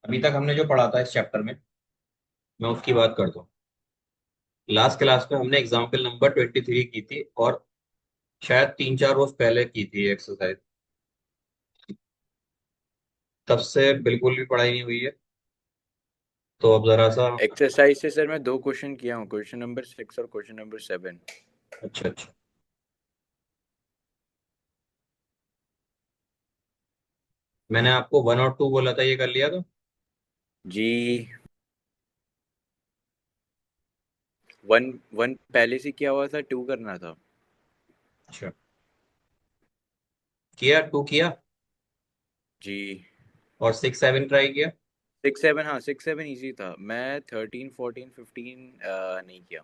अभी तक हमने जो पढ़ा था इस चैप्टर में, मैं उसकी बात करता हूँ। लास्ट क्लास में हमने एग्जाम्पल नंबर 23 की थी, और शायद 3-4 रोज पहले की थी एक्सरसाइज। तब से बिल्कुल भी पढ़ाई नहीं हुई है। तो अब जरा सा। एक्सरसाइज से सर मैं दो क्वेश्चन किया हूँ, क्वेश्चन नंबर 6 और क्वेश्चन नंबर 7। अच्छा अच्छा। मैंने आपको 1 और 2 बोला था, ये कर लिया था। जी। वन वन पहले से किया हुआ था, टू करना था। अच्छा, किया 2 किया। जी। और 6-7 ट्राई किया। 6 7, हाँ 6 7 इजी था। मैं 13 14 15 नहीं किया।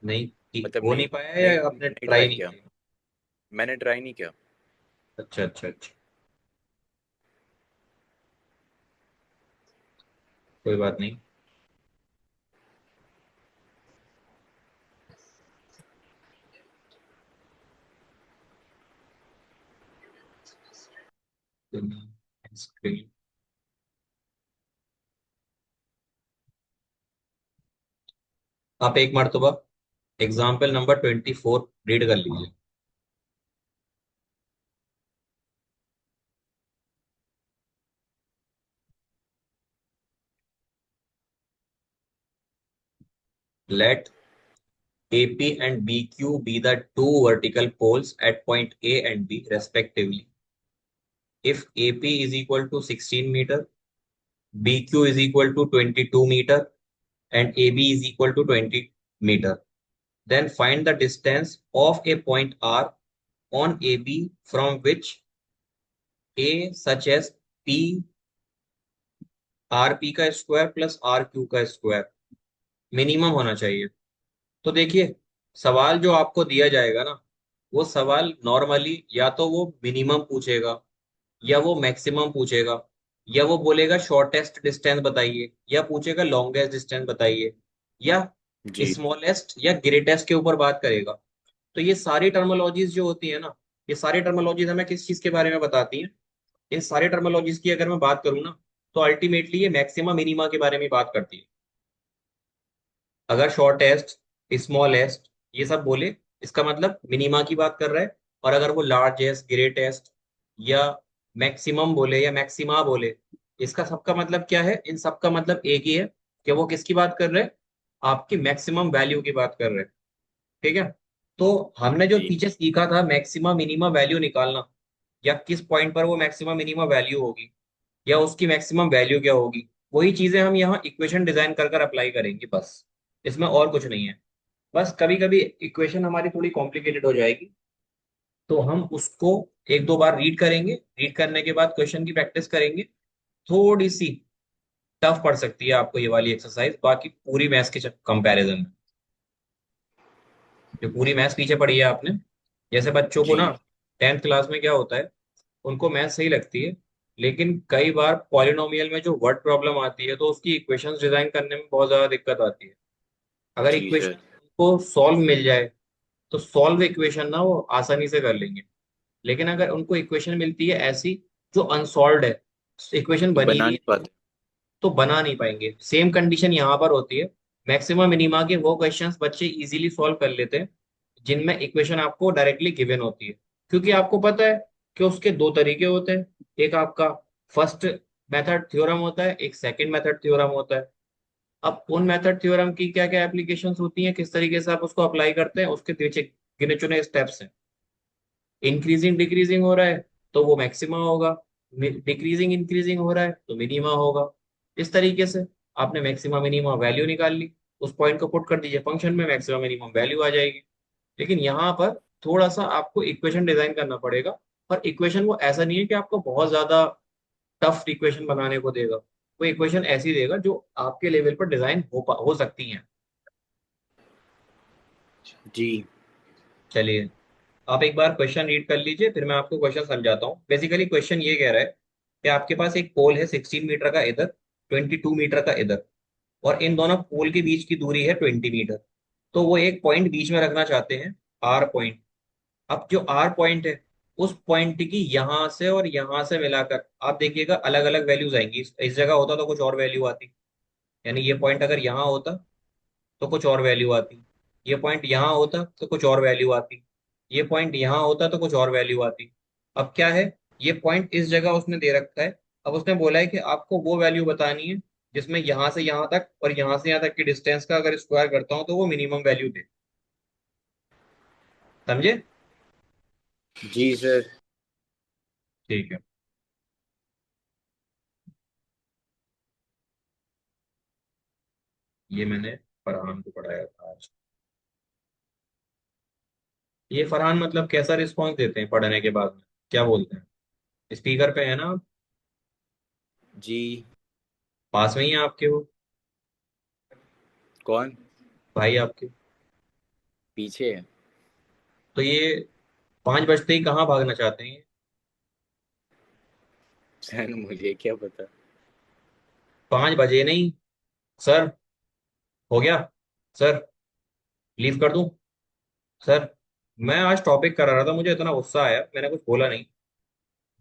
नहीं मतलब हो नहीं नहीं पाया नहीं या आपने नहीं ट्राई ट्राई नहीं किया। किया? मैंने ट्राई नहीं किया। अच्छा अच्छा अच्छा। कोई बात नहीं। स्क्रीन। आप एक मरतबा एग्जाम्पल नंबर 24 रीड कर लीजिए। Let AP and BQ be the two vertical poles at point A and B respectively. If AP is equal to 16 meter, BQ is equal to 22 meter, and AB is equal to 20 meter, then find the distance of a point R on AB from which A such as P RP का square plus RQ का square minimum होना चाहिए। तो देखिए, सवाल जो आपको दिया जाएगा ना, वो सवाल नॉर्मली या तो वो मिनिमम पूछेगा, या वो मैक्सिमम पूछेगा, या वो बोलेगा शॉर्टेस्ट डिस्टेंस बताइए, या पूछेगा लॉन्गेस्ट डिस्टेंस बताइए, या जी स्मॉलेस्ट या ग्रेटेस्ट के ऊपर बात करेगा। तो ये सारी टर्मोलॉजीज जो होती है ना, ये सारी टर्मोलॉजीज हमें किस चीज के बारे में बताती हैं? इन सारी टर्मोलॉजीज की अगर मैं बात करूँ ना, तो अल्टीमेटली ये मैक्सिमा मिनिमा के बारे में बात करती है। अगर शॉर्टेस्ट, स्मॉलेस्ट, ये सब बोले, इसका मतलब मिनिमा की बात कर रहा है। और अगर वो लार्जेस्ट, ग्रेटेस्ट, या मैक्सिमम बोले या मैक्सिमा बोले, इसका सबका मतलब क्या है? इन सबका मतलब एक ही है, कि वो किसकी बात कर रहे हैं? आपकी मैक्सिमम वैल्यू की बात कर रहे हैं। ठीक है। तो हमने जो जी पीछे सीखा था मैक्सिमा मिनिमा वैल्यू निकालना, या किस पॉइंट पर वो मैक्सिमा मिनिमा वैल्यू होगी, या उसकी मैक्सिमम वैल्यू क्या होगी, वही चीजें हम यहाँ इक्वेशन डिजाइन कर कर अप्लाई करेंगे बस। इसमें और कुछ नहीं है। बस कभी कभी इक्वेशन हमारी थोड़ी कॉम्प्लिकेटेड हो जाएगी, तो हम उसको एक दो बार रीड करेंगे, रीड करने के बाद क्वेश्चन की प्रैक्टिस करेंगे। थोड़ी सी टफ पड़ सकती है आपको ये वाली एक्सरसाइज, बाकी पूरी मैथ्स के कंपैरिजन में। जो पूरी मैथ्स पीछे पढ़ी है आपने, जैसे बच्चों को जी ना 10th क्लास में क्या होता है, उनको मैथ सही लगती है, लेकिन कई बार पॉलिनोमियल में जो वर्ड प्रॉब्लम आती है, तो उसकी इक्वेशंस डिजाइन करने में बहुत ज्यादा दिक्कत आती है। अगर जी इक्वेशन सर। को सॉल्व मिल जाए, तो सॉल्व इक्वेशन ना वो आसानी से कर लेंगे। लेकिन अगर उनको इक्वेशन मिलती है ऐसी जो अनसॉल्व्ड है, इक्वेशन तो बनी बना नहीं नहीं है, पाते। तो बना नहीं पाएंगे। सेम कंडीशन यहाँ पर होती है। मैक्सिमम मिनिमा के वो क्वेश्चंस बच्चे इजीली सॉल्व कर लेते हैं, जिनमें इक्वेशन आपको डायरेक्टली गिवन होती है। क्योंकि आपको पता है कि उसके दो तरीके होते हैं। एक आपका फर्स्ट मेथड थ्योरम होता है, एक सेकंड मेथड थ्योरम होता है। अब उन मेथड थ्योरम की क्या क्या एप्लीकेशंस होती हैं, किस तरीके से आप उसको अप्लाई करते हैं, उसके पीछे गिने चुने स्टेप्स हैं। इंक्रीजिंग डिक्रीजिंग हो रहा है तो वो मैक्सिमा होगा, डिक्रीजिंग इंक्रीजिंग हो रहा है तो मिनिमा होगा। इस तरीके से आपने मैक्सिमा मिनिमा वैल्यू निकाल ली, उस पॉइंट को पुट कर दीजिए फंक्शन में, मैक्सिमा मिनिमम वैल्यू आ जाएगी। लेकिन यहाँ पर थोड़ा सा आपको इक्वेशन डिजाइन करना पड़ेगा। पर इक्वेशन वो ऐसा नहीं है कि आपको बहुत ज्यादा टफ इक्वेशन बनाने को देगा। वो इक्वेशन ऐसी देगा जो आपके लेवल पर डिजाइन हो सकती हैं। जी चलिए, आप एक बार क्वेश्चन रीड कर लीजिए, फिर मैं आपको क्वेश्चन समझाता हूँ। बेसिकली क्वेश्चन ये कह रहा है कि आपके पास एक पोल है 16 मीटर का इधर, 22 मीटर का इधर, और इन दोनों पोल के बीच की दूरी है 20 मीटर। तो वो एक पॉइंट बीच में रखना चाहते हैं, आर पॉइंट। अब जो आर पॉइंट है, उस पॉइंट की यहां से और यहां से मिलाकर आप देखिएगा अलग अलग वैल्यूज आएंगी। इस जगह होता तो कुछ और वैल्यू आती, यानी ये पॉइंट अगर यहाँ होता तो कुछ और वैल्यू आती, ये पॉइंट यहाँ होता तो कुछ और वैल्यू आती, ये पॉइंट यहाँ होता तो कुछ और वैल्यू आती। अब क्या है, ये पॉइंट इस जगह उसने दे रखा है। अब उसने बोला है कि आपको वो वैल्यू बतानी है जिसमें यहाँ से यहाँ तक और यहाँ से यहाँ तक की डिस्टेंस का अगर स्क्वायर करता हूँ तो वो मिनिमम वैल्यू दे। समझे? जी सर। ठीक है। ये मैंने फरहान को पढ़ाया था आज। ये फरहान मतलब कैसा रिस्पॉन्स देते हैं पढ़ने के बाद में, क्या बोलते हैं? स्पीकर पे है ना आप? जी। पास में ही है आपके वो, कौन? भाई आपके? पीछे है। तो ये 5 बजते ही कहाँ भागना चाहते हैं? सर मुझे क्या पता। 5 बजे नहीं सर। हो गया सर, लीव कर दूं सर? मैं आज टॉपिक करा रहा था, मुझे इतना गुस्सा आया, मैंने कुछ बोला नहीं,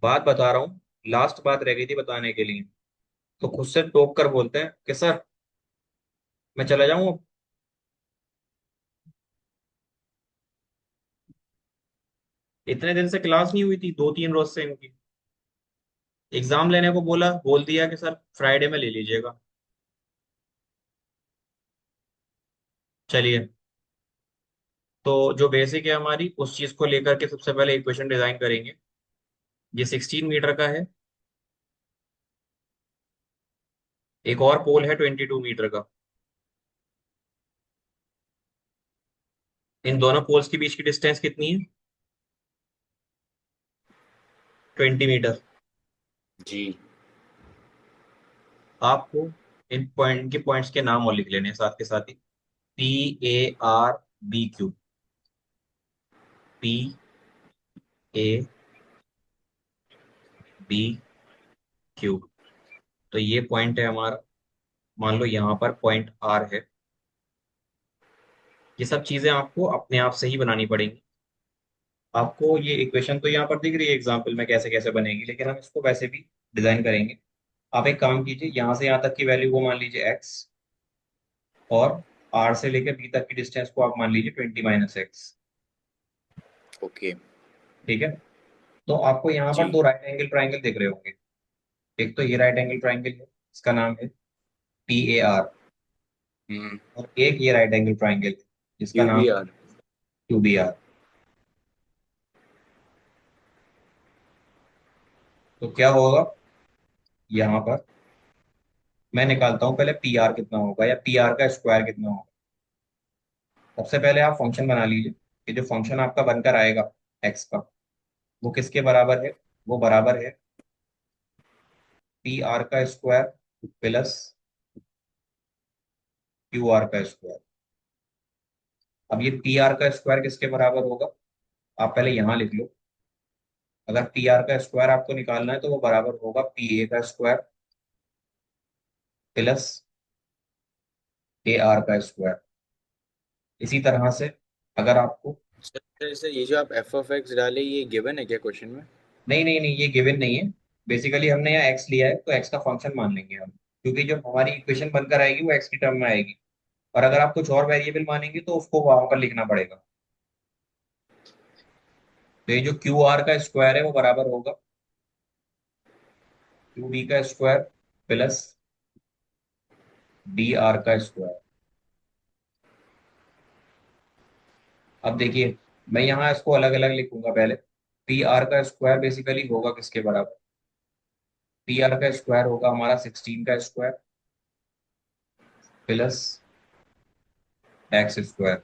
बात बता रहा हूँ, लास्ट बात रह गई थी बताने के लिए। तो खुद से टोक कर बोलते हैं कि सर मैं चला जाऊं अब? इतने दिन से क्लास नहीं हुई थी, 2-3 रोज से इनकी। एग्जाम लेने को बोला, बोल दिया कि सर फ्राइडे में ले लीजिएगा। चलिए, तो जो बेसिक है हमारी उस चीज को लेकर के सबसे पहले इक्वेशन डिजाइन करेंगे। ये 16 मीटर का है, एक और पोल है 22 मीटर का। इन दोनों पोल्स के बीच की डिस्टेंस कितनी है? 20 मीटर। जी। आपको इन पॉइंट के पॉइंट्स के नाम और लिख लेने हैं साथ के साथ ही। P A R B Q। P A B Q। तो ये पॉइंट है हमारा, मान लो यहाँ पर पॉइंट R है। ये सब चीजें आपको अपने आप से ही बनानी पड़ेंगी। आपको ये इक्वेशन तो यहाँ पर दिख रही है एग्जाम्पल में कैसे कैसे बनेगी, लेकिन हम इसको वैसे भी डिजाइन करेंगे। आप एक काम कीजिए, यहाँ से यहाँ तक की वैल्यू को मान लीजिए x, और R से लेकर B तक की डिस्टेंस को आप मान लीजिए 20 - x। ओके। ठीक है। तो आपको यहाँ पर जी। दो राइट एंगल ट्राइंगल दिख रहे होंगे। एक तो ये राइट एंगल ट्राइंगल है, इसका नाम है PAR। हम्म। और एक ये राइट एंगल ट्राइंगल है जिसका नाम है QBR। QBR। तो क्या होगा यहाँ पर, मैं निकालता हूँ पहले PR कितना होगा या PR का स्क्वायर कितना होगा। सबसे पहले आप फंक्शन बना लीजिए कि जो फंक्शन आपका बनकर आएगा x का, वो किसके बराबर है? वो बराबर है PR का स्क्वायर प्लस QR का स्क्वायर। अब ये PR का स्क्वायर किसके बराबर होगा, आप पहले यहाँ लिख लो। अगर PR का स्क्वायर आपको निकालना है तो वो बराबर होगा PA का स्क्वायर प्लस AR का स्क्वायर। इसी तरह से अगर आपको, सर सर, ये जो आप f(x) डाले ये गिवन है क्या क्वेश्चन में? नहीं नहीं नहीं, ये गिवन नहीं है। बेसिकली हमने यहाँ x लिया है तो x का फंक्शन मान लेंगे हम, क्योंकि जो हमारी इक्वेशन बनकर आएगी वो x की टर्म में आएगी। और अगर आप कुछ और वेरिएबल मानेंगे तो उसको वहां पर लिखना पड़ेगा। तो ये जो QR का स्क्वायर है वो बराबर होगा QB का स्क्वायर प्लस DR का स्क्वायर। अब देखिए, मैं यहाँ इसको अलग अलग लिखूंगा पहले। PR का स्क्वायर बेसिकली होगा किसके बराबर? PR का स्क्वायर होगा हमारा 16 का स्क्वायर प्लस x स्क्वायर।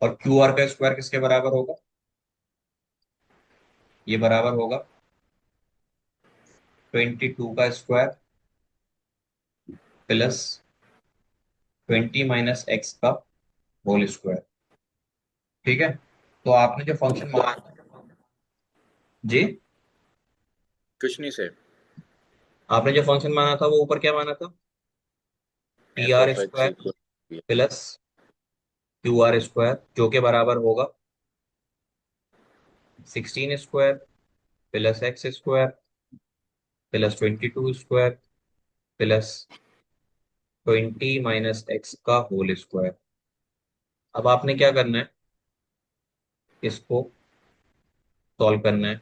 और QR का स्क्वायर किसके बराबर होगा? ये बराबर होगा 22 का स्क्वायर प्लस 20 - x का होल स्क्वायर। ठीक है। तो आपने जो फंक्शन तो माना था, जी, कुछ नहीं सर। आपने जो फंक्शन माना था वो ऊपर क्या माना था? P R f(x) square equal. Plus QR square, जो के बराबर होगा 16 square plus X square plus 22 square plus 20 - x का होल स्क्वायर। अब आपने क्या करना है, इसको सॉल्व करना है।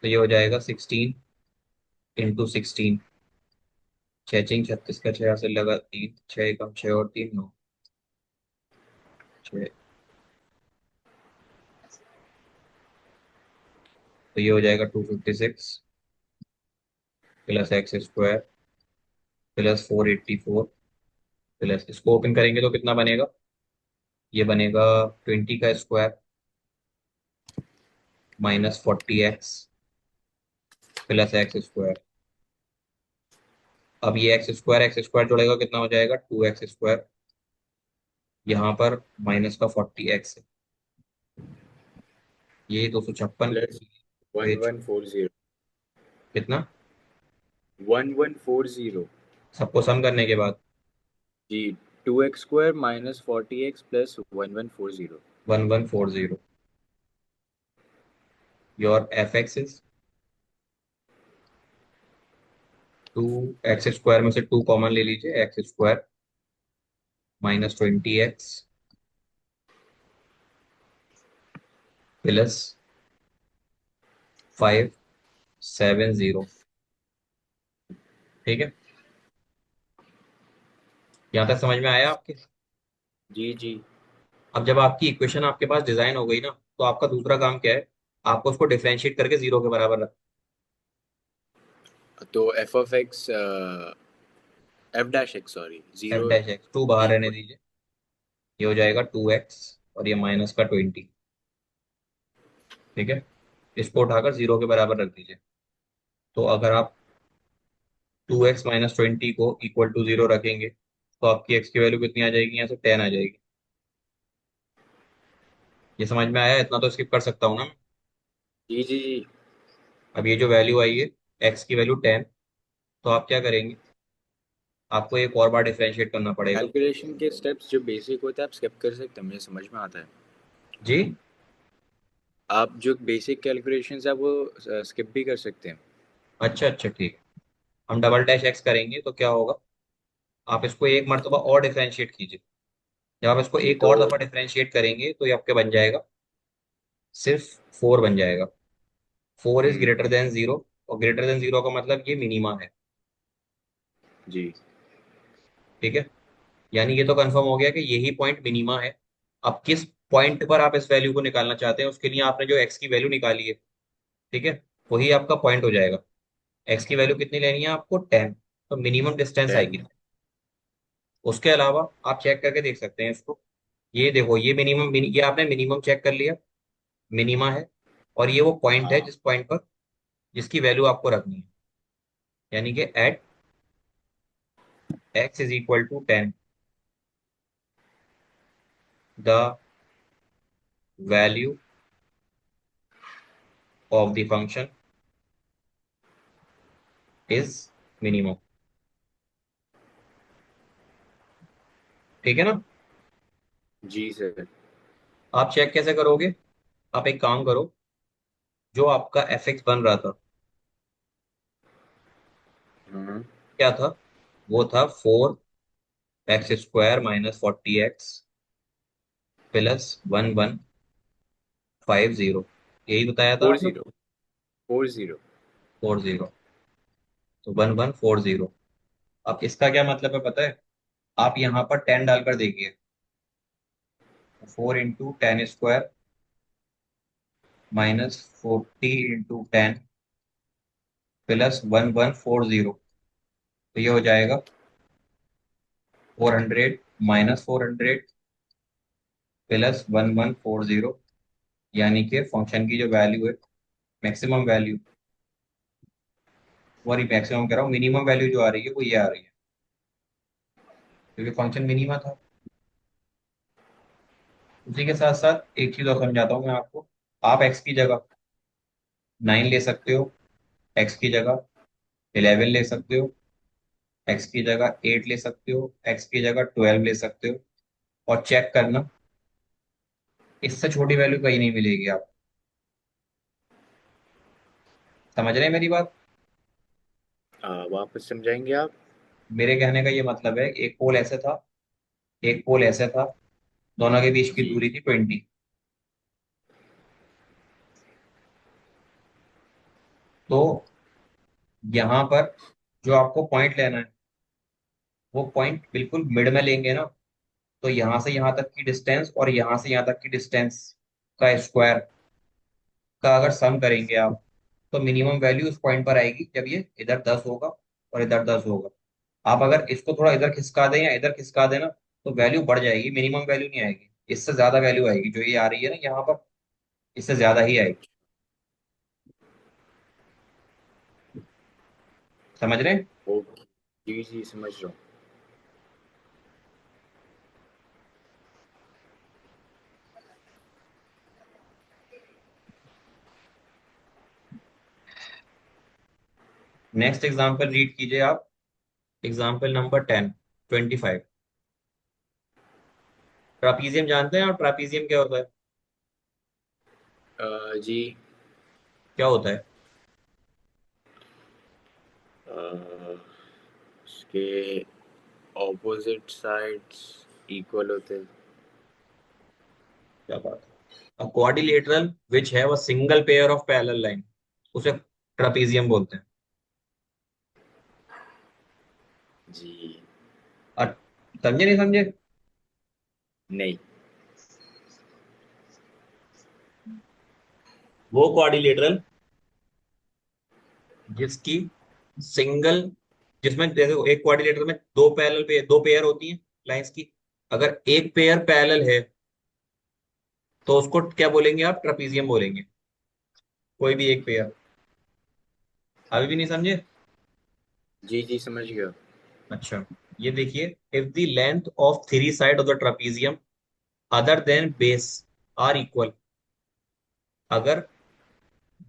तो ये हो जाएगा 16 × 16। 6 × 36 का 6 से लगा 3, 6 कम 6 और 3 9, 6। तो ये हो जाएगा 256 plus X square plus 484 plus, इसको ओपन करेंगे तो कितना बनेगा, ये बनेगा 20 का square -40 x plus X square. अब ये एक्स स्क्वायर जोड़ेगा कितना हो जाएगा, 2 एक्स स्क्वायर। यहाँ पर माइनस का 40 एक्स है, ये 256। Plus one one four zero कितना, 1140 सबको सम करने के बाद जी। 2x² -40x plus 1140। 1140। Your F x is 2 x square में से 2 कॉमन ले लीजिए, एक्स स्क्वायर -20 एक्स प्लस 570। ठीक है, यहाँ तक समझ में आया आपके। जी जी। अब जब आपकी इक्वेशन आपके पास डिजाइन हो गई ना, तो आपका दूसरा काम क्या है, आपको उसको डिफरेंशिएट करके जीरो के बराबर रख। तो f(x) f'(x), sorry, F zero dash x 2 बाहर रहने इक्वल। दीजिए, ये हो जाएगा 2 एक्स और ये माइनस का 20। ठीक है, इसको उठाकर जीरो के बराबर रख दीजिए। तो अगर आप 2x - 20 को इक्वल टू जीरो रखेंगे तो आपकी एक्स की वैल्यू कितनी आ जाएगी, यहाँ से 10 आ जाएगी। ये समझ में आया, इतना तो स्किप कर सकता हूँ ना मैं। जी जी जी। अब ये जो वैल्यू आई है, एक्स की वैल्यू 10, तो आप क्या करेंगे, आपको एक और बार डिफरेंशिएट करना पड़ेगा। कैलकुलेशन के स्टेप्स जो बेसिक होते हैं आप स्किप कर सकते हैं, मुझे समझ में आता है। जी, आप जो बेसिक कैलकुलेशंस है वो स्किप भी कर सकते हैं। अच्छा अच्छा ठीक है। हम डबल डैश एक्स करेंगे तो क्या होगा, आप इसको एक मरतबा और डिफरेंशिएट कीजिए। जब आप इसको जी एक तो। और दफा डिफरेंशिएट करेंगे तो ये आपके बन जाएगा, सिर्फ 4 बन जाएगा। 4 इज ग्रेटर देन 0, और ग्रेटर देन 0 का मतलब ये मिनीमा है। जी। ठीक है, यानी ये तो कंफर्म हो गया कि यही पॉइंट मिनीमा है। अब किस पॉइंट पर आप इस वैल्यू को निकालना चाहते हैं, उसके लिए आपने जो एक्स की वैल्यू निकाली है, ठीक है, वही आपका पॉइंट हो जाएगा। एक्स की वैल्यू कितनी लेनी है आपको, 10। तो मिनिमम डिस्टेंस आएगी। 10। उसके अलावा आप चेक करके देख सकते हैं इसको, ये देखो, ये मिनिमम, ये आपने मिनिमम चेक कर लिया, मिनिमा है। और ये वो पॉइंट है हाँ। जिस पॉइंट पर जिसकी वैल्यू आपको रखनी है, यानी कि at x = 10 the value of the function is minimum. ठीक है ना। जी सर। आप चेक कैसे करोगे, आप एक काम करो, जो आपका एफ एक्स बन रहा था, हाँ। क्या था, वो था 4 एक्स स्क्वायर - 40 एक्स प्लस 1150। यही बताया था फोर आपने। जीरो 40। 40, तो 1140। अब इसका क्या मतलब है पता है, आप यहाँ पर 10 डालकर देखिए, 4 × 10² -40 × 10 प्लस 1140। तो ये हो जाएगा 400 -400 प्लस 1140, यानी कि फंक्शन की जो वैल्यू है, मैक्सिमम वैल्यू, सॉरी मैक्सिमम कह रहा हूँ, मिनिमम वैल्यू जो आ रही है वो ये आ रही है, क्योंकि फंक्शन मिनिमा था। उसी के साथ साथ एक चीज और समझाता हूँ मैं आपको। आप एक्स की जगह 9 ले सकते हो, एक्स की जगह 11 ले सकते हो, एक्स की जगह 8 ले सकते हो, एक्स की जगह 12 ले सकते हो। और चेक करना, इससे छोटी वैल्यू कहीं नहीं मिलेगी आपको। समझ रहे हैं मेरी बात? वापस समझाएंगे आप? मेरे कहने का ये मतलब है, एक पोल ऐसे था, एक पोल ऐसे था, दोनों के बीच की जी। दूरी थी 20। तो यहाँ पर जो आपको पॉइंट लेना है, वो पॉइंट बिल्कुल मिड में लेंगे ना। तो यहाँ से यहाँ तक की डिस्टेंस और यहाँ से यहाँ तक की डिस्टेंस का स्क्वायर का अगर सम करेंगे आप, तो मिनिमम वैल्यू उस पॉइंट पर आएगी जब ये इधर 10 होगा और इधर 10 होगा। आप अगर इसको थोड़ा इधर खिसका दें या इधर खिसका देना, तो वैल्यू बढ़ जाएगी, मिनिमम वैल्यू नहीं आएगी, इससे ज्यादा वैल्यू आएगी। जो ये आ रही है ना यहाँ पर, इससे ज्यादा ही आएगी। अच्छा। समझ रहे हैं? ओके। जी जी, समझ रहा हूँ। नेक्स्ट एग्जाम्पल रीड कीजिए आप। Example number 10, 25। ट्रापीजियम जानते हैं आप? ट्रापीजियम क्या होता है? जी। क्या होता है? अ, उसके ऑपोजिट साइड्स इक्वल होते हैं। क्या बात है। क्वाड्रिलेटरल विच है वो single pair of parallel line, उसे ट्रापीजियम बोलते हैं। जी। और समझे नहीं समझे? नहीं। वो क्वाड्रिलेटरल जिसकी सिंगल, जिसमें देखो एक क्वाड्रिलेटरल में दो पैरेलल पे दो पेयर होती हैं लाइंस की। अगर एक पेयर पैरेलल है तो उसको क्या बोलेंगे आप? ट्रापीजियम बोलेंगे। कोई भी एक पेयर। अभी भी नहीं समझे? जी जी, समझ गया। अच्छा, ये देखिए, if the length of three side of the trapezium other than base are equal, अगर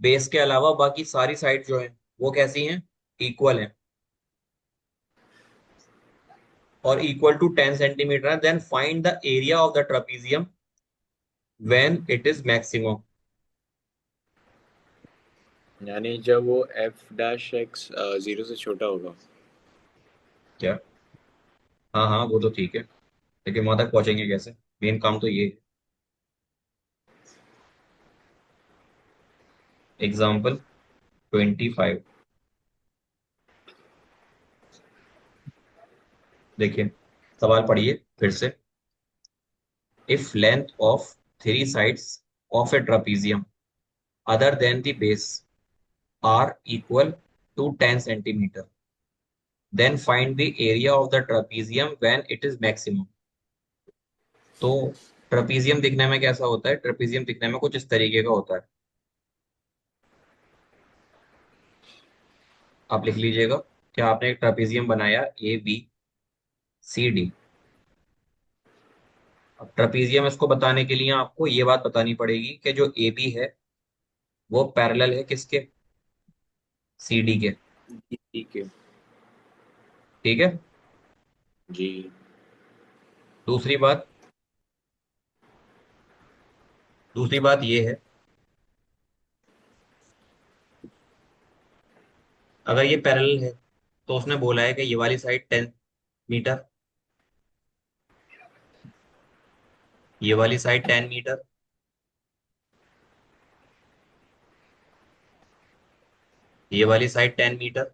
बेस के अलावा बाकी सारी साइड जो है वो कैसी हैं? इक्वल हैं, और इक्वल टू 10 सेंटीमीटर है, then find the area of the trapezium when it is maximum. यानी जब वो एफ डैश एक्स जीरो से छोटा होगा। क्या? हाँ हाँ, वो तो ठीक है, लेकिन वहां तक पहुंचेंगे कैसे? मेन काम तो ये है। एग्जाम्पल 25। देखिए, सवाल पढ़िए फिर से। If length of three sides of a trapezium other than the base are equal to 10 centimetre, then find the area of the trapezium when it is maximum. तो ट्रापीजियम दिखने में कैसा होता है? ट्रापीजियम दिखने में कुछ इस तरीके का होता है। आप लिख लीजिएगा। क्या आपने एक ट्रापीजियम बनाया, ABCD। अब ट्रापीजियम इसको बताने के लिए आपको ये बात बतानी पड़ेगी कि जो AB है वो पैरेलल है किसके? CD के। जी, ठीक है। ठीक है। जी। दूसरी बात, दूसरी बात ये है, अगर ये पैरेलल है तो उसने बोला है कि ये वाली साइड 10 मीटर, ये वाली साइड 10 मीटर, ये वाली साइड 10 मीटर।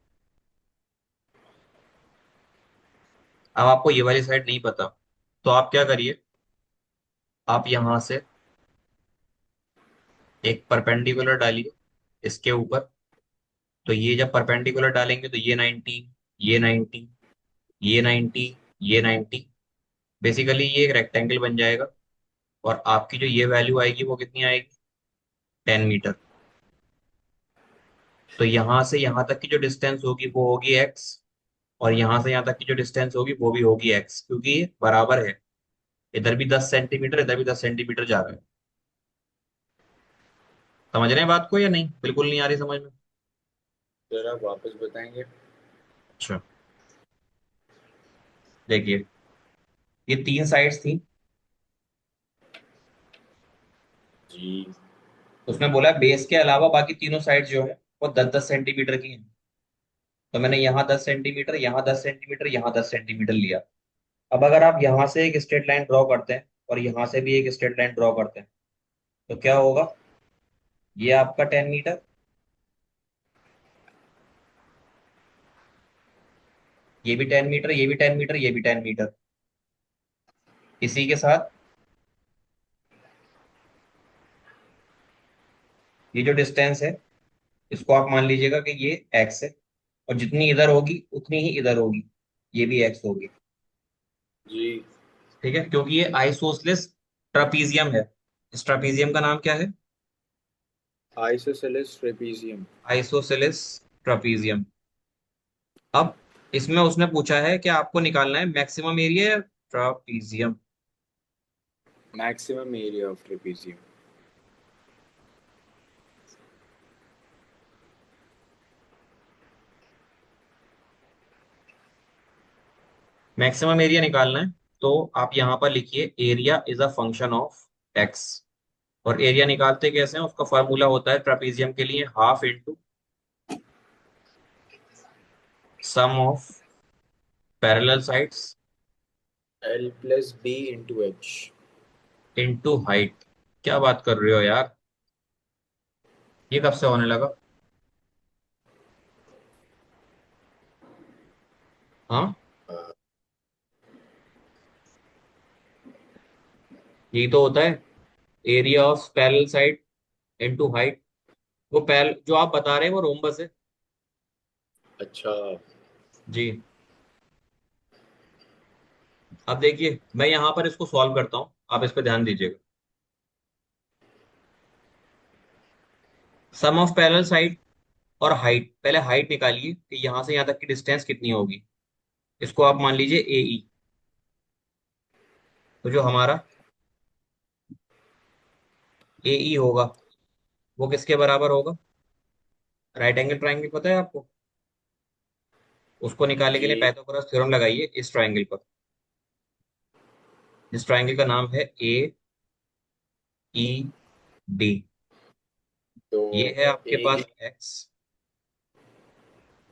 अब आपको ये वाली साइड नहीं पता, तो आप क्या करिए, आप यहां से एक परपेंडिकुलर डालिए इसके ऊपर। तो ये जब परपेंडिकुलर डालेंगे तो ये 90, ये 90, ये 90, ये 90, बेसिकली ये एक रेक्टेंगल बन जाएगा। और आपकी जो ये वैल्यू आएगी वो कितनी आएगी? 10 मीटर। तो यहां से यहां तक की जो डिस्टेंस होगी वो होगी x, और यहां से यहां तक की जो डिस्टेंस होगी वो भी होगी x, क्योंकि ये बराबर है। इधर भी 10 सेंटीमीटर, इधर भी 10 सेंटीमीटर जा रहा है। समझ रहे हैं बात को या नहीं? बिल्कुल नहीं आ रही समझ में? सर आप वापस बताएंगे? अच्छा, देखिए, ये तीन साइड्स थी। जी। उसने बोला बेस के अलावा बाकी तीनों साइड जो है वो 10-10 सेंटीमीटर की है। तो मैंने यहाँ 10 सेंटीमीटर, यहाँ 10 सेंटीमीटर, यहाँ 10 सेंटीमीटर लिया। अब अगर आप यहाँ से एक स्ट्रेट लाइन ड्रॉ करते हैं और यहाँ से भी एक स्ट्रेट लाइन ड्रॉ करते हैं, तो क्या होगा? ये आपका 10 मीटर, ये भी 10 मीटर, ये भी 10 मीटर, ये भी 10 मीटर। इसी के साथ ये जो डिस्टेंस है, इसको आप मान लीजिएगा कि ये एक्स है, और जितनी इधर होगी उतनी ही इधर होगी, ये भी एक्स होगी। जी। ठीक है, क्योंकि ये आइसोसेलेस ट्रापीजियम है। इस ट्रापीजियम का नाम क्या है? Isosceles trapezium. Isosceles trapezium. अब इसमें उसने पूछा है कि आपको निकालना है maximum area trapezium. Maximum area of trapezium. Maximum area निकालना है, तो आप यहां पर लिखिए area is a function of X. और एरिया निकालते कैसे हैं? उसका फॉर्मूला होता है ट्रापीजियम के लिए half into sum of parallel sides L plus B into H. Into height. क्या बात कर रहे हो यार, ये कब से होने लगा? हाँ, यही तो होता है, area of parallel side into height. वो पैरेलल जो आप बता रहे हैं वो रोम्बस है। अच्छा। जी। अब देखिए मैं यहां पर इसको सॉल्व करता हूं, आप इस पे ध्यान दीजिएगा। सम ऑफ पैरेलल साइड और हाइट, पहले हाइट निकालिए कि यहां से यहां तक की डिस्टेंस कितनी होगी। इसको आप मान लीजिए ए ई। तो जो हमारा ए ई होगा वो किसके बराबर होगा? राइट एंगल ट्राइंगल पता है आपको? उसको निकालने के लिए जी। पाइथागोरस थ्योरम लगाइए इस ट्राइंगल पर। इस ट्राइंगल का नाम है ए ई डी। तो ये है आपके ए पास एक्स,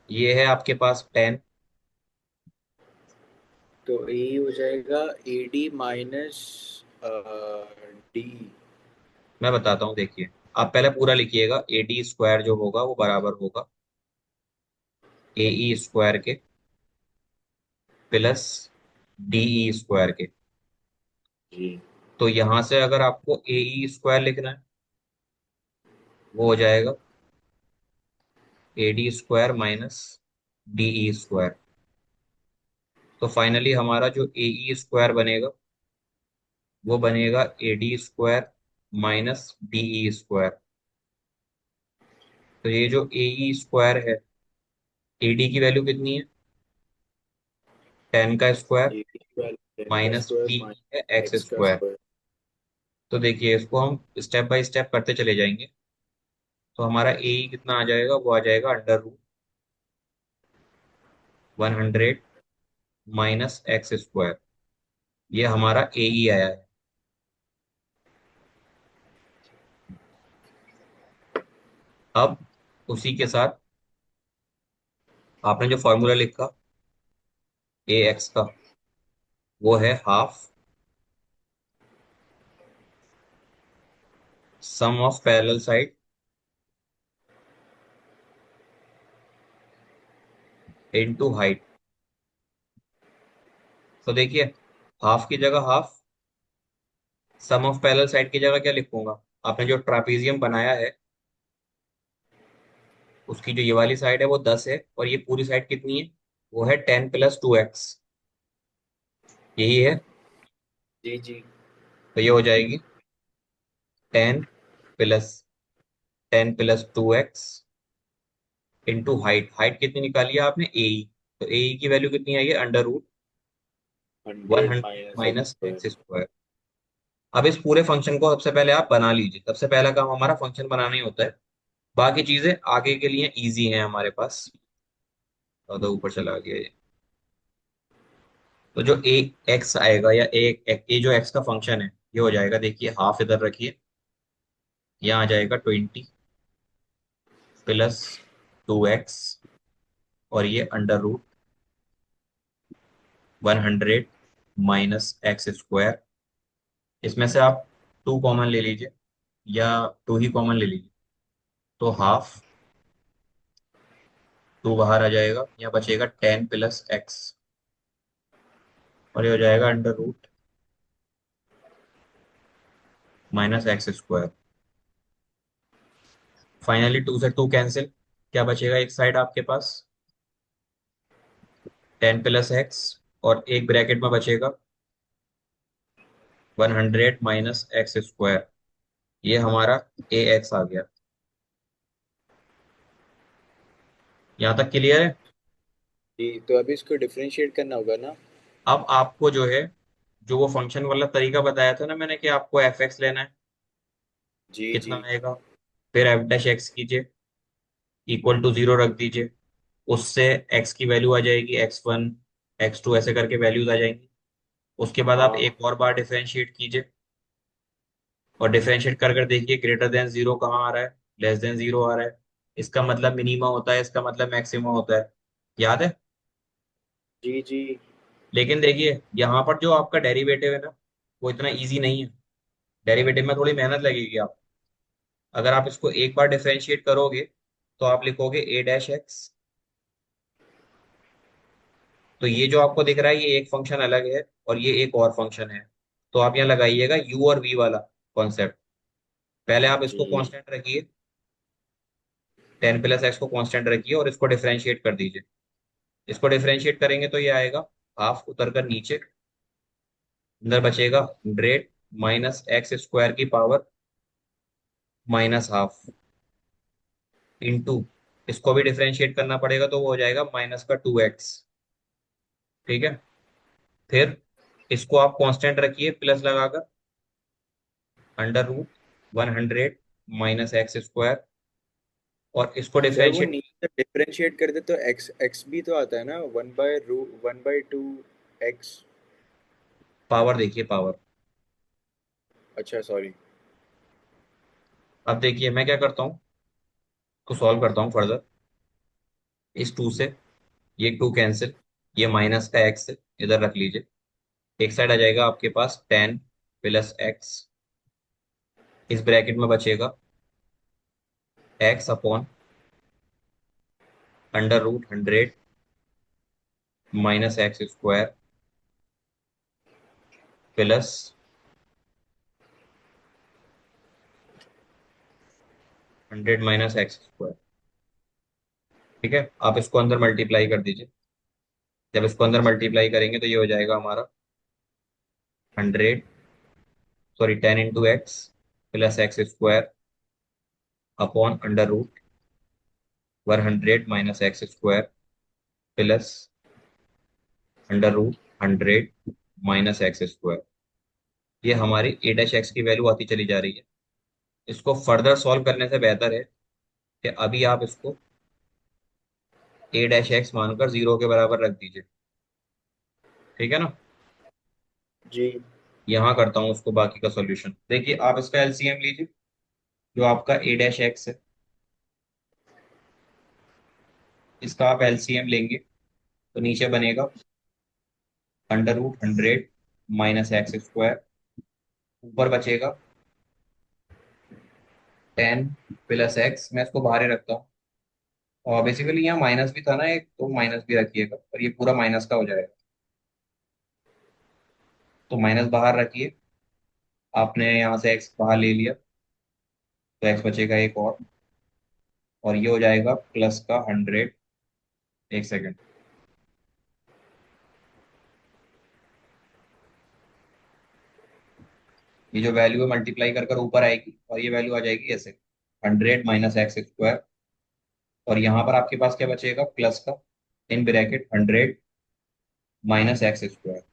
ये है आपके पास 10। तो ए हो जाएगा ए डी माइनस डी। मैं बताता हूँ, देखिए आप पहले पूरा लिखिएगा, ए डी स्क्वायर जो होगा वो बराबर होगा ए ई स्क्वायर के प्लस डी ई स्क्वायर के। जी। तो यहां से अगर आपको ए ई स्क्वायर लिखना है, वो हो जाएगा A D square minus D E square. तो फाइनली हमारा जो ए ई स्क्वायर बनेगा वो बनेगा A D square minus D E square. तो ये जो ए ई स्क्वायर है, ए डी की वैल्यू कितनी है? 10 का स्क्वायर ए डी का 10 का माइनस स्क्वायर डी है माइनस एक्स एक्स का स्क्वायर। स्क्वायर। तो देखिए इसको हम स्टेप बाय स्टेप करते चले जाएंगे। तो हमारा ए ई कितना आ जाएगा? वो आ जाएगा under root 100 minus X square. ये हमारा ए ई आया है। अब उसी के साथ आपने जो फॉर्मूला लिखा ए एक्स का, वो है half sum of parallel side into height. तो देखिए हाफ की जगह half, sum of parallel side की जगह क्या लिखूंगा? आपने जो ट्रापीजियम बनाया है उसकी जो ये वाली साइड है वो 10 है, और ये पूरी साइड कितनी है? वो है 10 + 2x। यही है। जी जी। तो ये हो जाएगी 10 + 2x इंटू हाइट। हाइट कितनी निकाली है आपने? ए ई। तो ए ई की वैल्यू कितनी आई है? Under root 100 100 minus X minus square. X square. अब इस पूरे फंक्शन को सबसे पहले आप बना लीजिए, सबसे पहला काम हमारा फंक्शन बनाना ही होता है। बाकी चीजें आगे के लिए इजी हैं हमारे पास। तो ऊपर चला गया ये। तो जो ए एक्स आएगा या ए जो एक्स का फंक्शन है, ये हो जाएगा, देखिए हाफ इधर रखिए, यहाँ आ जाएगा 20 प्लस 2x, और ये under root 100 minus X square. इसमें से आप 2 कॉमन ले लीजिए, या 2 ही कॉमन ले लीजिए, तो हाफ 2 बाहर आ जाएगा, या बचेगा 10 प्लस x, और ये हो जाएगा under root minus X square. Finally 2 से 2 कैंसिल, क्या बचेगा एक साइड आपके पास? 10 प्लस x, और एक ब्रैकेट में बचेगा 100 माइनस एक्स स्क्वायर। ये हमारा ax आ गया। यहाँ तक क्लियर है? जी, तो अभी इसको डिफरेंशिएट करना होगा ना? अब आपको जो है, जो वो फंक्शन वाला तरीका बताया था ना मैंने, कि आपको fx लेना है, जी कितना जी। आएगा? फिर f डैश एक्स कीजिए, इक्वल टू 0 रख दीजिए। उससे x की वैल्यू आ जाएगी x1, x2, ऐसे करके वैल्यूज आ जाएंगी। उसके बाद आप हाँ एक और बार डिफरेंशिएट कीजिए, और डिफरेंशिएट कर कर देखिए ग्रेटर देन जीरो कहाँ आ रहा है, लेस देन जीरो आ रहा है। इसका मतलब मिनिमा होता है, इसका मतलब मैक्सिमम होता है। याद है? जी जी। लेकिन देखिए यहाँ पर जो आपका डेरिवेटिव है ना, वो इतना इजी नहीं है। डेरिवेटिव में थोड़ी मेहनत लगेगी आप। अगर आप इसको एक बार डिफरेंशिएट करोगे, तो आप लिखोगे a डैश एक्स। तो ये जो आपको दिख रहा है, ये एक फंक्शन अलग है, और ये एक और फंक्शन है। तो आप यहाँ लगाइएगा u और v वाला कॉन्सेप्ट। पहले आप इसको जी कांस्टेंट रखिए, 10 प्लस x को कांस्टेंट रखिए, और इसको डिफरेंशिएट कर दीजिए। इसको डिफरेंशिएट करेंगे तो ये आएगा हाफ उतर कर नीचे, अंदर बचेगा 100 माइनस एक्स स्क्वायर की पावर माइनस हाफ, इंटू, इसको भी डिफरेंशिएट करना पड़ेगा, तो वो हो जाएगा माइनस का 2x। ठीक है? फिर इसको आप कांस्टेंट रखिए प्लस लगाकर, under root 100 minus X square, और इसको सर, वो डिफरेंशिएट। नीचे डिफरेंशिएट कर दे तो एक्स एक्स भी तो आता है ना, 1/2 एक्स। पावर देखिए, पावर। अच्छा सॉरी। अब देखिए मैं क्या करता हूँ, तो सॉल्व करता हूँ फर्दर। इस 2 से ये 2 कैंसिल, ये माइनस का x इधर रख लीजिए। एक साइड आ जाएगा आपके पास 10 प्लस x, इस ब्रैकेट में बचेगा x upon under root 100 minus X square, plus 100 minus X square. ठीक है? आप इसको अंदर मल्टीप्लाई कर दीजिए। जब इसको अंदर मल्टीप्लाई करेंगे तो ये हो जाएगा हमारा 100, sorry 10 into x plus X square upon under root 100 minus X square, plus under root 100 minus X square. ये हमारी ए डैश एक्स की वैल्यू आती चली जा रही है। इसको फर्दर सॉल्व करने से बेहतर है कि अभी आप इसको ए डैश एक्स मानकर 0 के बराबर रख दीजिए। ठीक है ना? जी यहाँ करता हूँ उसको बाकी का सॉल्यूशन। देखिए आप इसका एलसीएम लीजिए, जो आपका ए डैश एक्स है, इसका आप एलसीएम लेंगे तो नीचे बनेगा under root 100 minus X square, ऊपर बचेगा 10 प्लस x। मैं इसको बाहर ही रखता हूँ, और बेसिकली यहाँ माइनस भी था ना एक, तो माइनस भी रखिएगा, और ये पूरा माइनस का हो जाएगा। तो माइनस बाहर रखिए, आपने यहाँ से x बाहर ले लिया, तो x बचेगा एक और ये हो जाएगा प्लस का 100। एक सेकेंड, ये जो वैल्यू है मल्टीप्लाई कर कर ऊपर आएगी, और ये वैल्यू आ जाएगी ऐसे 100 माइनस एक्स स्क्वायर। और यहाँ पर आपके पास क्या बचेगा? प्लस का, in bracket 100 minus X square.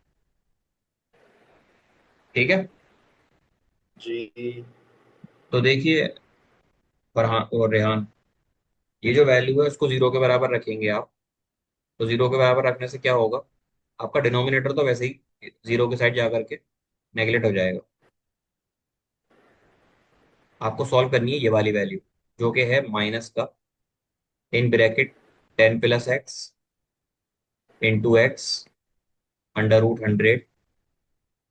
ठीक है? जी। तो देखिए फरहान और रेहान, ये जो वैल्यू है उसको 0 के बराबर रखेंगे आप। तो 0 के बराबर रखने से क्या होगा, आपका डिनोमिनेटर तो वैसे ही 0 के साइड जा करके नेगलेक्ट हो जाएगा। आपको सॉल्व करनी है ये वाली वैल्यू, जो कि है माइनस का इन bracket 10 + x into x √100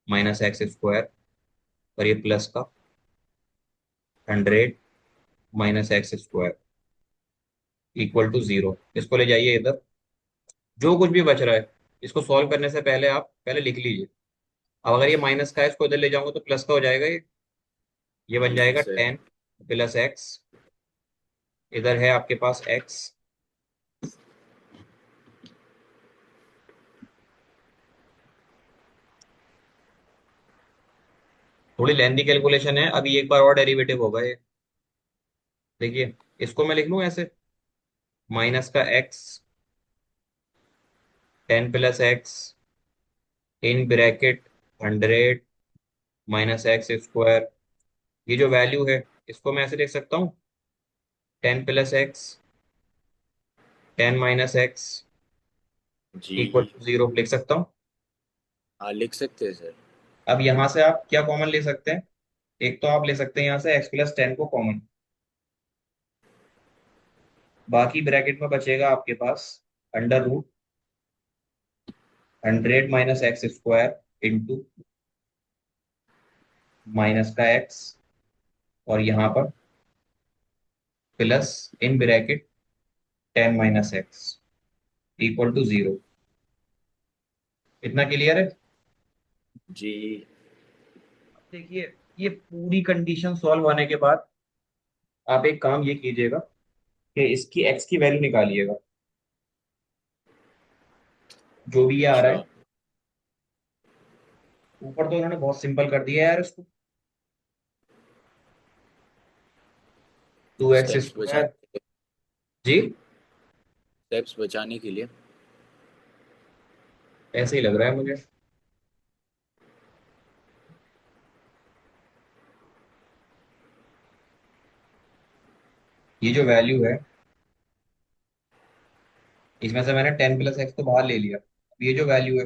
-x² और ये प्लस का 100 - x² इक्वल टू 0। इसको ले जाइए इधर। जो कुछ भी बच रहा है इसको सॉल्व करने से पहले आप पहले लिख लीजिए। अब अगर ये माइनस का है इसको इधर ले जाऊंगा तो प्लस का हो जाएगा। ये बन जी जाएगा सर। 10 + x। इधर है आपके पास x। थोड़ी लेंदी कैलकुलेशन है, अभी एक बार और डेरिवेटिव होगा ये। देखिए, इसको मैं लिख लूं ऐसे, माइनस का x 10 + x in bracket 100 -x²। ये जो वैल्यू है इसको मैं ऐसे लिख सकता हूँ, 10 + x 10 - x इक्वल जी। टू 0 लिख सकता हूँ। हाँ लिख सकते हैं सर। अब यहाँ से आप क्या कॉमन ले सकते हैं? एक तो आप ले सकते हैं यहाँ से x + 10 को कॉमन। बाकी ब्रैकेट में बचेगा आपके पास √100 - x² इंटू माइनस का x और यहाँ पर plus in bracket 10 - x equal to 0। इतना क्लियर है? जी। देखिए, ये पूरी कंडीशन सॉल्व होने के बाद आप एक काम ये कीजिएगा कि इसकी x की वैल्यू निकालिएगा, जो भी ये आ रहा अच्छा। है। ऊपर तो उन्होंने बहुत सिंपल कर दिया है यार इसको, 2x स्टेप्स स्क्वायर। बचाने के लिए। जी, स्टेप्स बचाने के लिए। ऐसे ही लग रहा है मुझे। ये जो वैल्यू है इसमें से मैंने 10 + x तो बाहर ले लिया। अब ये जो वैल्यू है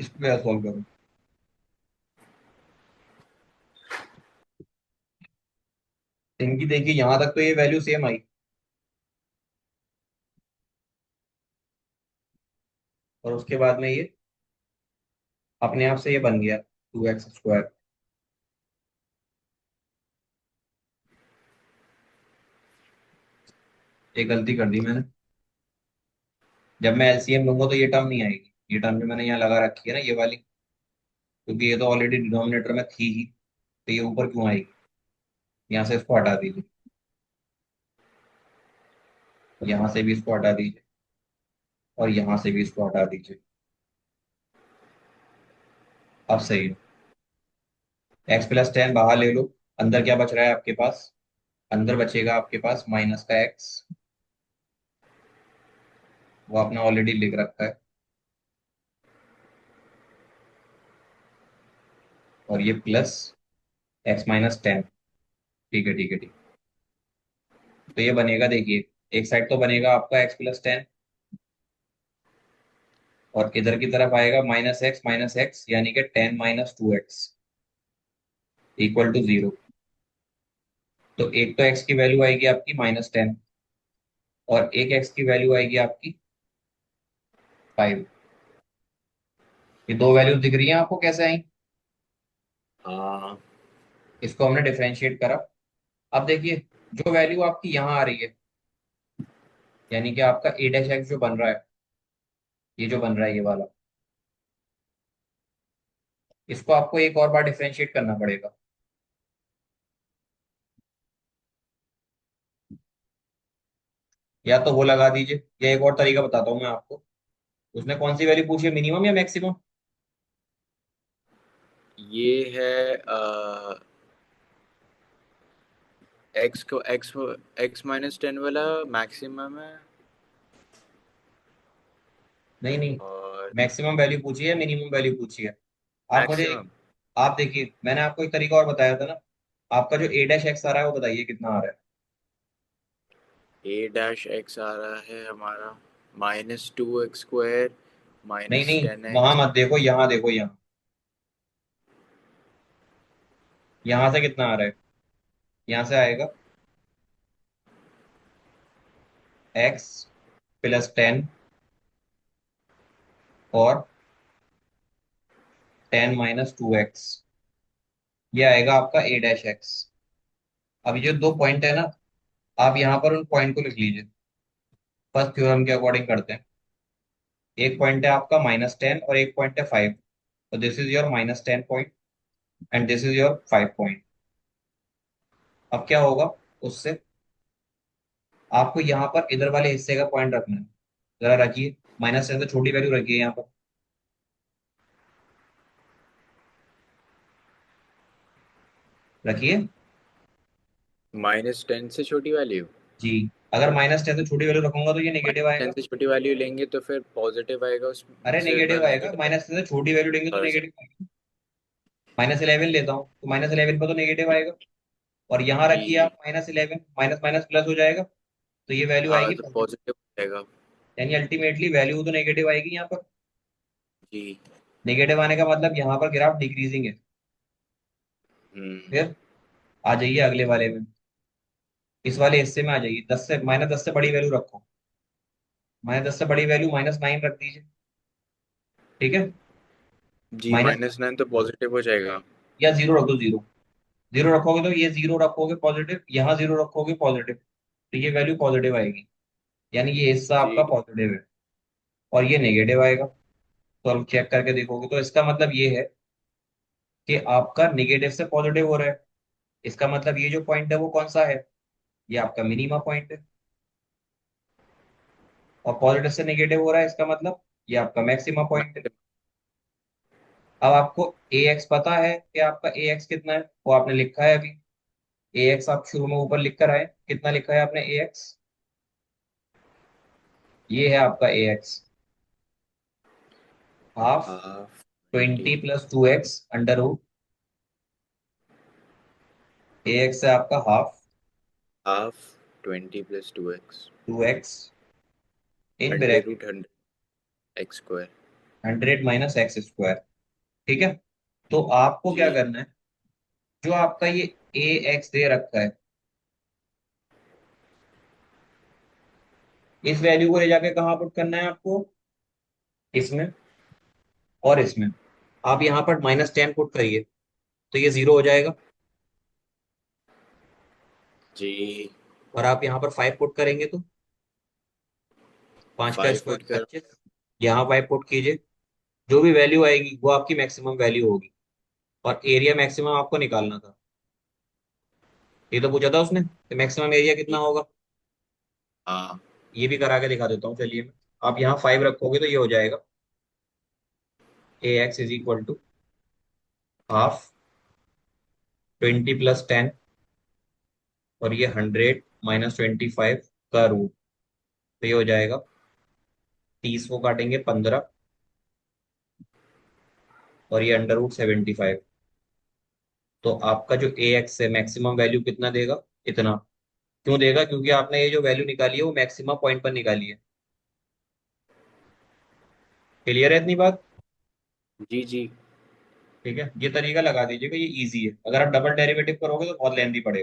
इसको क्या सॉल्व करूँ? इनकी देखिए यहाँ तक तो ये वैल्यू सेम आई, और उसके बाद में ये अपने आप से ये बन गया 2x²। ये गलती कर दी मैंने। जब मैं एलसीएम लूंगा तो ये टर्म नहीं आएगी। ये टर्म जो मैंने यहाँ लगा रखी है ना, ये वाली, क्योंकि ये तो ऑलरेडी डिनोमिनेटर में थी ही, तो ये ऊपर क्यों आएगी? यहाँ से इसको हटा दीजिए, यहाँ से भी इसको हटा दीजिए, और यहाँ से भी इसको हटा दीजिए। अब सही है। x + 10 बाहर ले लो। अंदर क्या बच रहा है आपके पास? अंदर बचेगा आपके पास माइनस का x, वो आपने ऑलरेडी लिख रखा है, और ये प्लस x - 10। ठीक है, ठीक है, ठीक। तो ये बनेगा, देखिए, एक साइड तो बनेगा आपका x + 10, और इधर की तरफ आएगा -x यानी कि 10 - 2x इक्वल टू 0। तो एक तो x की वैल्यू आएगी आपकी -10, और एक x की वैल्यू आएगी आपकी 5। ये दो वैल्यूज दिख रही हैं आपको कैसे आई? हाँ। इसको हमने डिफरेंशिएट करा। अब देखिए, जो वैल्यू आपकी यहाँ आ रही है, यानी कि आपका a' जो बन रहा है, ये जो बन रहा है ये वाला, इसको आपको एक और बार डिफरेंशिएट करना पड़ेगा। या तो वो लगा दीजिए, या एक और तरीका बताता हूँ मैं आपको। उसने कौन सी वैल्यू पूछी है, मिनिमम या मैक्सिमम? ये है एक्स को x - 10 वाला मैक्सिमम है। नहीं, नहीं, और मैक्सिमम वैल्यू पूछी है, मिनिमम वैल्यू पूछी है। आप मुझे मैक्सिमम। आप देखिए, मैंने आपको एक तरीका और बताया था ना। आपका जो a' आ रहा है वो बताइए कितना आ रहा है? a' आ रहा है हमारा -2x² नहीं, नहीं, वहां -10x। मत देखो, यहाँ देखो, यहाँ। यहाँ से कितना आ रहा है? यहाँ से आएगा एक्स प्लस 10 और 10 - 2x, ये आएगा आपका ए डैश एक्स। अब ये जो दो पॉइंट है ना, आप यहाँ पर उन पॉइंट को लिख लीजिए। फर्स्ट थ्योरम के अकॉर्डिंग करते हैं। एक पॉइंट है आपका -10 और एक पॉइंट है 5। तो this is your -10 point and this is your 5 point. अब क्या होगा उससे, आपको यहाँ पर इधर वाले हिस्से का पॉइंट रखना है। जरा रखिए, -10 से छोटी वैल्यू रखिए यहाँ पर। रखिए। -10 से छोटी वैल्यू। जी। अगर -10 से छोटी वैल्यू रखूंगा तो ये नेगेटिव -10 आएगा। से छोटी वैल्यू लेंगे तो फिर पॉजिटिव आएगा, अरे उससे नेगेटिव मैं आएगा, नेगेटिव -10 से छोटी वैल्यू लेंगे तो कर नेगेटिव सकता। आएगा। -11 लेता हूँ तो -11 पर तो नेगेटिव आएगा। और यहाँ जी रखिए जी। आप -11, माइनस माइनस प्लस हो जाएगा। तो ये वैल्यू हाँ आएगी तो पॉजिटिव। पॉजिटिव हो जाएगा। यानी अल्टीमेटली वैल्यू तो नेगेटिव आएगी यहाँ पर। जी। नेगेटिव आने का मतलब यहाँ पर ग्राफ डिक्रीजिंग है। हम्म। फिर आ जाइए अगले वाले में। इस वाले हिस्से में आ जाइए, 10 से -10 से बड़ी वैल्यू रखो। -10 से बड़ी वैल्यू -9 रख दीजिए। ठीक है। जी, माइनस -9 तो पॉजिटिव हो जाएगा। या जीरो रख दो, जीरो। जीरो रखोगे तो ये जीरो रखोगे पॉजिटिव, यहाँ जीरो रखोगे पॉजिटिव, तो ये वैल्यू पॉजिटिव आएगी। यानी ये हिस्सा आपका जी। पॉजिटिव है और ये नेगेटिव आएगा। तो अब चेक करके देखोगे तो इसका मतलब ये है कि आपका नेगेटिव से पॉजिटिव हो रहा है। इसका मतलब ये जो पॉइंट है वो कौन सा है, ये आपका मिनिमा पॉइंट है। और पॉजिटिव से नेगेटिव हो रहा है, इसका मतलब ये आपका मैक्सिमा पॉइंट है। मैक्सिमम। अब आपको ए एक्स पता है कि आपका ए एक्स कितना है, वो आपने लिखा है अभी। ए एक्स आप शुरू में ऊपर लिख कर आए, कितना लिखा है आपने ए एक्स। ये है आपका a x, half half 20 20। + 2x under root. A x है आपका half half 20 + 2x 2x in under bracket root 100 x²। 100 - x²। ठीक है। तो आपको क्या जी। करना है, जो आपका ये ए एक्स दे रखा है, इस वैल्यू को ले जाके कहाँ पुट करना है आपको, इसमें और इसमें। आप यहाँ पर -10 पुट करिए तो ये जीरो हो जाएगा। जी। और आप यहाँ पर 5 पुट करेंगे तो 5 का 5 स्क्वायर फुट कर। 25। यहाँ 5 पुट कीजिए, जो भी वैल्यू आएगी वो आपकी मैक्सिमम वैल्यू होगी। और एरिया मैक्सिमम आपको निकालना था। ये तो पूछा था उसने कि मैक्सिमम एरिया कितना जी। होगा। हाँ। ये भी करा के दिखा देता हूँ, चलिए मैं। आप यहाँ 5 रखोगे तो ये हो जाएगा AX = हाफ 20 + 10 और ये 100 - 25 का रूट। तो ये हो जाएगा 30 को काटेंगे 15 और ये √75। तो आपका जो AX है मैक्सिमम वैल्यू कितना देगा, इतना। क्यों देगा, क्योंकि आपने ये जो वैल्यू निकाली है वो मैक्सिमम पॉइंट पर निकाली है। क्लियर है इतनी बात। जी जी। ठीक है, ये तरीका लगा दीजिएगा, ये इजी है। अगर आप डबल डेरिवेटिव करोगे तो बहुत लेंदी पड़ेगा।